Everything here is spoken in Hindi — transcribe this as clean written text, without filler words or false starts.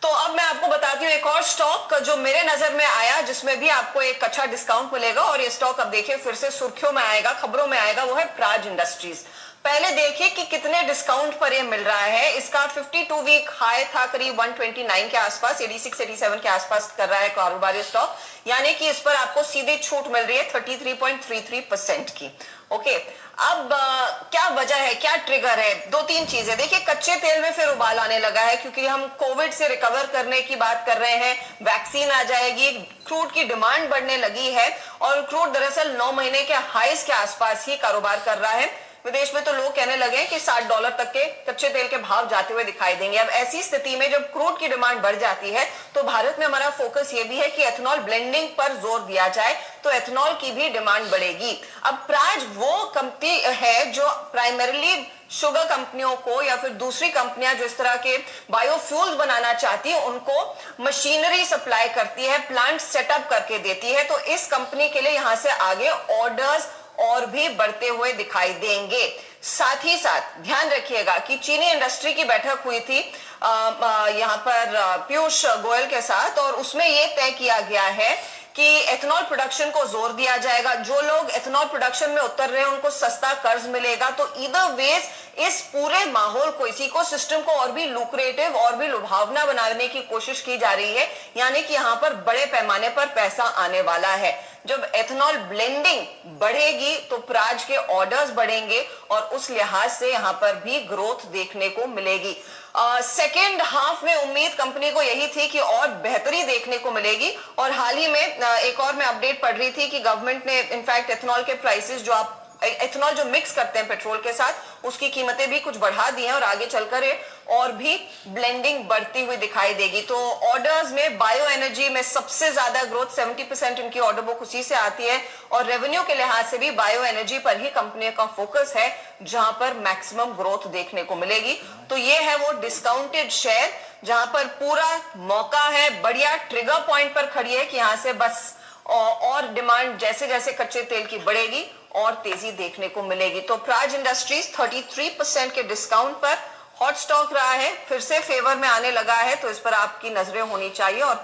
तो अब मैं आपको बताती हूँ एक और स्टॉक जो मेरे नजर में आया, जिसमें भी आपको एक अच्छा डिस्काउंट मिलेगा, और ये स्टॉक अब देखिए फिर से सुर्खियों में आएगा, खबरों में आएगा, वो है प्राज इंडस्ट्रीज। पहले देखिए कि कितने डिस्काउंट पर ये मिल रहा है। इसका 52 वीक हाई था करीब 129 के आसपास, 86 87 के आसपास कर रहा है कारोबार ये स्टॉक, यानी कि इस पर आपको सीधे छूट मिल रही है 33.33% की। ओके, अब क्या वजह है, क्या ट्रिगर है? दो तीन चीजें देखिए। कच्चे तेल में फिर उबाल आने लगा है, क्योंकि हम कोविड से रिकवर करने की बात कर रहे हैं, वैक्सीन आ जाएगी, क्रूड की डिमांड बढ़ने लगी है, और क्रूड दरअसल 9 महीने के हाईस के आसपास ही कारोबार कर रहा है। विदेश में तो लोग कहने लगे हैं कि $60 तक के कच्चे तेल के भाव जाते हुए दिखाई देंगे। अब ऐसी स्थिति में जब क्रूड की डिमांड बढ़ जाती है, तो भारत में हमारा फोकस ये भी है कि एथेनॉल ब्लेंडिंग पर जोर दिया जाए, तो एथेनॉल की भी डिमांड बढ़ेगी। अब प्राज वो कंपनी है जो प्राइमरीली शुगर कंपनियों को या फिर दूसरी कंपनियां जो इस तरह के बायोफ्यूल्स बनाना चाहती है उनको मशीनरी सप्लाई करती है, प्लांट सेटअप करके देती है। तो इस कंपनी के लिए यहां से आगे ऑर्डर्स और भी बढ़ते हुए दिखाई देंगे। साथ ही साथ ध्यान रखिएगा कि चीनी इंडस्ट्री की बैठक हुई थी यहां पर पीयूष गोयल के साथ, और उसमें यह तय किया गया है कि एथेनॉल प्रोडक्शन को जोर दिया जाएगा। जो लोग एथेनॉल प्रोडक्शन में उतर रहे हैं उनको सस्ता कर्ज मिलेगा। तो ईदर वेज इस पूरे माहौल को, इस इकोसिस्टम को और भी लुक्रेटिव और भी लुभावना बनाने की कोशिश की जा रही है, यानी कि यहां पर बड़े पैमाने पर पैसा आने वाला है। जब एथेनॉल ब्लेंडिंग बढ़ेगी तो प्राज के ऑर्डर्स बढ़ेंगे, और उस लिहाज से यहां पर भी ग्रोथ देखने को मिलेगी। सेकेंड हाफ में उम्मीद कंपनी को यही थी कि और बेहतरी देखने को मिलेगी, और हाल ही में एक और मैं अपडेट पढ़ रही थी कि गवर्नमेंट ने इनफैक्ट एथेनॉल के प्राइसेस, जो आप एथेनॉल जो मिक्स करते हैं पेट्रोल के साथ, उसकी कीमतें भी कुछ बढ़ा दी हैं, और आगे चलकर और भी ब्लेंडिंग बढ़ती हुई दिखाई देगी। तो ऑर्डर्स में बायो एनर्जी में सबसे ज्यादा ग्रोथ, 70% इनकी ऑर्डर बुक उसी से आती है, और रेवेन्यू के लिहाज से भी बायो एनर्जी पर ही कंपनी का फोकस है, जहां पर मैक्सिमम ग्रोथ देखने को मिलेगी। तो ये है वो डिस्काउंटेड शेयर जहां पर पूरा मौका है, बढ़िया ट्रिगर पॉइंट पर खड़ी है कि यहां से बस और डिमांड जैसे जैसे कच्चे तेल की बढ़ेगी और तेजी देखने को मिलेगी। तो प्राज इंडस्ट्रीज 33% के डिस्काउंट पर हॉट स्टॉक रहा है, फिर से फेवर में आने लगा है, तो इस पर आपकी नजरें होनी चाहिए। और